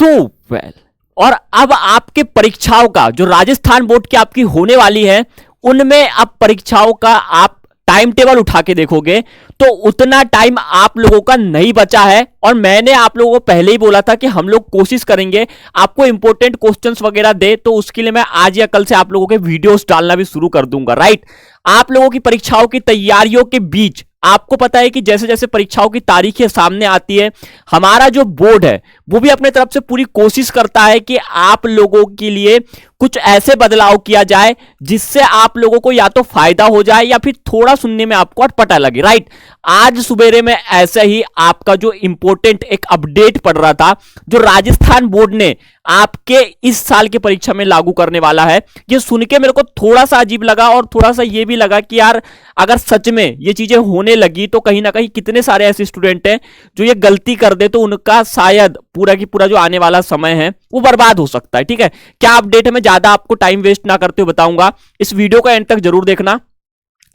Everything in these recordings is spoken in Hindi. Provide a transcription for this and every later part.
So well. और अब आपके परीक्षाओं का जो राजस्थान बोर्ड की आपकी होने वाली है, उनमें अब परीक्षाओं का आप टाइम टेबल उठा के देखोगे तो उतना टाइम आप लोगों का नहीं बचा है। और मैंने आप लोगों को पहले ही बोला था कि हम लोग कोशिश करेंगे आपको इंपॉर्टेंट क्वेश्चंस वगैरह दे, तो उसके लिए मैं आज या कल से आप लोगों के वीडियोस डालना भी शुरू कर दूंगा, राइट। आप लोगों की परीक्षाओं की तैयारियों के बीच आपको पता है कि जैसे जैसे परीक्षाओं की तारीखें सामने आती है, हमारा जो बोर्ड है वो भी अपने तरफ से पूरी कोशिश करता है कि आप लोगों के लिए कुछ ऐसे बदलाव किया जाए जिससे आप लोगों को या तो फायदा हो जाए या फिर थोड़ा सुनने में आपको अटपटा लगे, राइट। आज सुबेरे में ऐसे ही आपका जो इंपॉर्टेंट एक अपडेट पड़ रहा था जो राजस्थान बोर्ड ने आपके इस साल की परीक्षा में लागू करने वाला है, ये सुन के मेरे को थोड़ा सा अजीब लगा और थोड़ा सा ये भी लगा कि यार अगर सच में ये चीजें होने लगी तो कहीं ना कहीं कितने सारे ऐसे स्टूडेंट हैं जो ये गलती कर दे तो उनका शायद पूरा की पूरा जो आने वाला समय है वो बर्बाद हो सकता है, ठीक है। क्या अपडेट है मैं ज्यादा आपको टाइम वेस्ट ना करते हुए बताऊंगा, इस वीडियो का एंड तक जरूर देखना।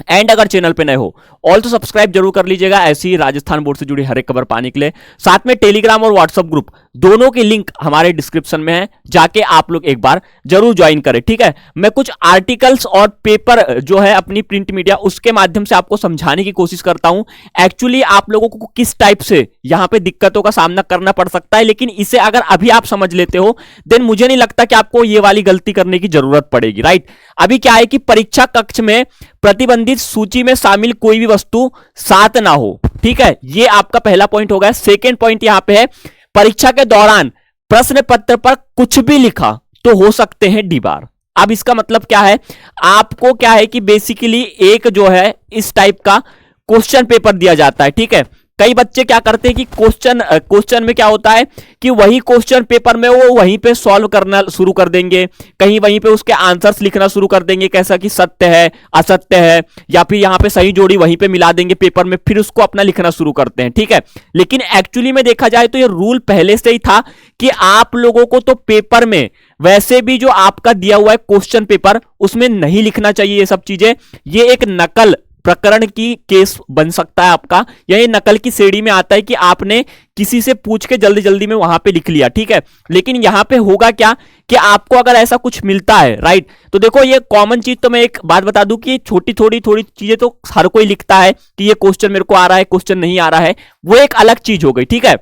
एंड अगर चैनल पे नए हो ऑल तो सब्सक्राइब जरूर कर लीजिएगा ऐसी ही राजस्थान बोर्ड से जुड़ी हर एक खबर पाने के लिए। साथ में टेलीग्राम और व्हाट्सएप ग्रुप दोनों के लिंक हमारे डिस्क्रिप्शन में है, जाके आप लोग एक बार जरूर ज्वाइन करें, ठीक है। मैं कुछ आर्टिकल्स और पेपर जो है अपनी प्रिंट मीडिया उसके माध्यम से आपको समझाने की कोशिश करता हूं एक्चुअली आप लोगों को किस टाइप से यहां पे दिक्कतों का सामना करना पड़ सकता है। लेकिन इसे अगर अभी आप समझ लेते हो देन मुझे नहीं लगता कि आपको ये वाली गलती करने की जरूरत पड़ेगी, राइट। अभी क्या है कि परीक्षा कक्ष में प्रतिबंधित सूची में शामिल कोई भी वस्तु साथ ना हो, ठीक है। ये आपका पहला पॉइंट होगा। सेकेंड पॉइंट यहां पे है परीक्षा के दौरान प्रश्न पत्र पर कुछ भी लिखा तो हो सकते हैं डीबार। अब इसका मतलब क्या है, आपको क्या है कि बेसिकली एक जो है इस टाइप का क्वेश्चन पेपर दिया जाता है, ठीक है। कई बच्चे क्या करते हैं कि क्वेश्चन में क्या होता है कि वही क्वेश्चन पेपर में वो वहीं पे सॉल्व करना शुरू कर देंगे, कहीं वहीं पे उसके आंसर्स लिखना शुरू कर देंगे कैसा कि सत्य है असत्य है, या फिर यहां पे सही जोड़ी वहीं पे मिला देंगे पेपर में, फिर उसको अपना लिखना शुरू करते हैं, ठीक है। लेकिन एक्चुअली में देखा जाए तो ये रूल पहले से ही था कि आप लोगों को तो पेपर में वैसे भी जो आपका दिया हुआ है क्वेश्चन पेपर उसमें नहीं लिखना चाहिए ये सब चीजें। ये एक नकल प्रकरण की केस बन सकता है आपका, यह नकल की श्रेणी में आता है कि आपने किसी से पूछ के जल्दी जल्दी में वहां पे लिख लिया, ठीक है। लेकिन यहां पे होगा क्या कि आपको अगर ऐसा कुछ मिलता है, राइट, तो देखो ये कॉमन चीज तो मैं एक बात बता दूं कि छोटी थोड़ी चीजें तो हर कोई लिखता है कि ये क्वेश्चन मेरे को आ रहा है क्वेश्चन नहीं आ रहा है, वो एक अलग चीज हो गई, ठीक है।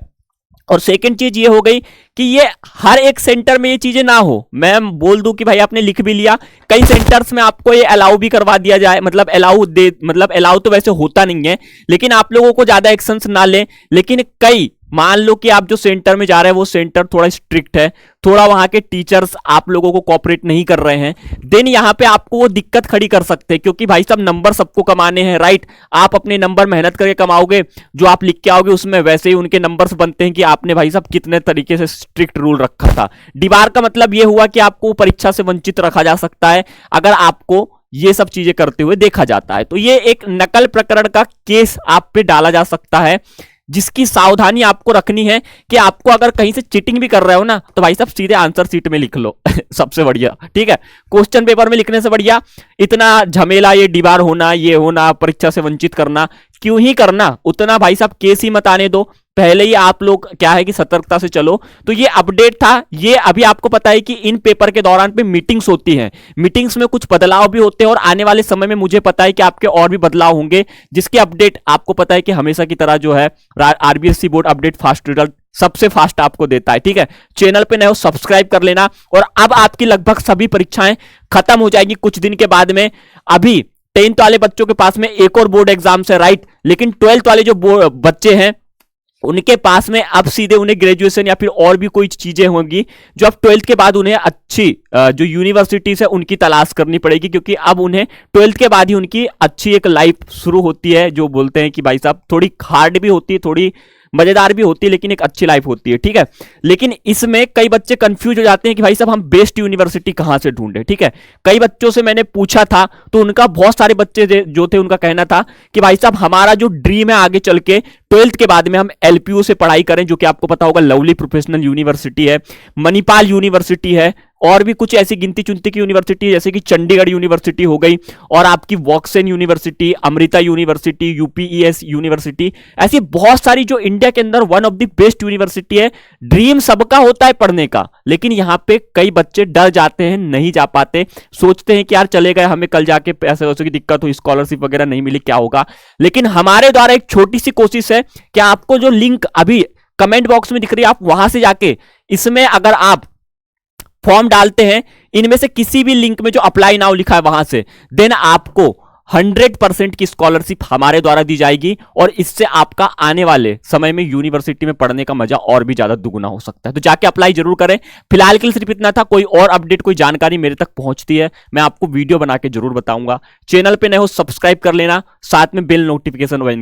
और सेकंड चीज ये हो गई कि ये हर एक सेंटर में ये चीजें ना हो। मैं बोल दूं कि भाई आपने लिख भी लिया, कई सेंटर्स में आपको ये अलाउ भी करवा दिया जाए, मतलब अलाउ तो वैसे होता नहीं है लेकिन आप लोगों को ज्यादा एक्शंस ना ले। लेकिन कई मान लो कि आप जो सेंटर में जा रहे हैं वो सेंटर थोड़ा स्ट्रिक्ट है, थोड़ा वहां के टीचर्स आप लोगों को कोऑपरेट नहीं कर रहे हैं, देन यहां पे आपको वो दिक्कत खड़ी कर सकते हैं क्योंकि भाई साहब नंबर सबको कमाने हैं, राइट। आप अपने नंबर मेहनत करके कमाओगे, जो आप लिख के आओगे उसमें वैसे ही उनके नंबर्स बनते हैं कि आपने भाई साहब कितने तरीके से स्ट्रिक्ट रूल रखा था। डीबार का मतलब ये हुआ कि आपको परीक्षा से वंचित रखा जा सकता है अगर आपको ये सब चीजें करते हुए देखा जाता है। तो ये एक नकल प्रकरण का केस आप पे डाला जा सकता है जिसकी सावधानी आपको रखनी है कि आपको अगर कहीं से चीटिंग भी कर रहे हो ना तो भाई साहब सीधे आंसर शीट में लिख लो सबसे बढ़िया, ठीक है। क्वेश्चन पेपर में लिखने से बढ़िया इतना झमेला ये डीबार होना ये होना परीक्षा से वंचित करना क्यों ही करना, उतना भाई साहब केस ही मत आने दो। पहले ही आप लोग क्या है कि सतर्कता से चलो। तो ये अपडेट था, ये अभी आपको पता है कि इन पेपर के दौरान पे मीटिंग्स होती हैं, मीटिंग्स में कुछ बदलाव भी होते हैं और आने वाले समय में मुझे पता है कि आपके और भी बदलाव होंगे जिसकी अपडेट आपको पता है कि हमेशा की तरह जो है RBSC board update fast result सबसे फास्ट आपको देता है, ठीक है। चैनल पे नए हो सब्सक्राइब कर लेना। और अब आपकी लगभग सभी परीक्षाएं खत्म हो जाएगी कुछ दिन के बाद में। अभी 10th वाले बच्चों के पास में एक और बोर्ड एग्जाम्स है, राइट, लेकिन 12th वाले जो बच्चे हैं उनके पास में अब सीधे उन्हें ग्रेजुएशन या फिर और भी कोई चीजें होंगी जो अब 12th के बाद उन्हें अच्छी जो यूनिवर्सिटीज है उनकी तलाश करनी पड़ेगी क्योंकि अब उन्हें 12th के बाद ही उनकी अच्छी एक लाइफ शुरू होती है, जो बोलते हैं कि भाई साहब थोड़ी हार्ड भी होती है थोड़ी मजेदार भी होती है लेकिन एक अच्छी लाइफ होती है, ठीक है। लेकिन इसमें कई बच्चे कंफ्यूज हो जाते हैं कि भाई साहब हम बेस्ट यूनिवर्सिटी कहां से ढूंढे, ठीक है। कई बच्चों से मैंने पूछा था तो उनका बहुत सारे बच्चे जो थे उनका कहना था कि भाई साहब हमारा जो ड्रीम है आगे चल के 12th के बाद में हम एलपीयू से पढ़ाई करें, जो कि आपको पता होगा लवली प्रोफेशनल यूनिवर्सिटी है, मणिपाल यूनिवर्सिटी है और भी कुछ ऐसी गिनती चुनती की यूनिवर्सिटी जैसे कि चंडीगढ़ यूनिवर्सिटी हो गई, और आपकी Woxsen university, Amrita university, UPES university, ऐसी बहुत सारी जो इंडिया के अंदर one of the best university है। ड्रीम सबका होता है पढ़ने का, लेकिन यहां पे कई बच्चे डर जाते हैं, नहीं जा पाते, सोचते हैं कि यार चले गए, हमें कल जाके पैसे वैसे की दिक्कत हो, स्कॉलरशिप वगैरह नहीं मिली, क्या होगा। लेकिन हमारे द्वारा एक छोटी सी कोशिश है कि आपको जो लिंक अभी कमेंट बॉक्स में दिख रही है, आप वहां से जाके इसमें अगर आप फॉर्म डालते हैं, इनमें से किसी भी लिंक में जो अप्लाई नाउ लिखा है वहां से, देन आपको 100% की स्कॉलरशिप हमारे द्वारा दी जाएगी, और इससे आपका आने वाले समय में यूनिवर्सिटी में पढ़ने का मजा और भी ज्यादा दुगुना हो सकता है। तो जाके अप्लाई जरूर करें। फिलहाल के लिए सिर्फ इतना था। कोई और अपडेट, कोई जानकारी मेरे तक पहुंचती है, मैं आपको वीडियो बना के जरूर बताऊंगा। चैनल पे नए हो सब्सक्राइब कर लेना, साथ में बेल नोटिफिकेशन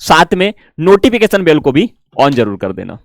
साथ में नोटिफिकेशन बेल को भी ऑन जरूर कर देना।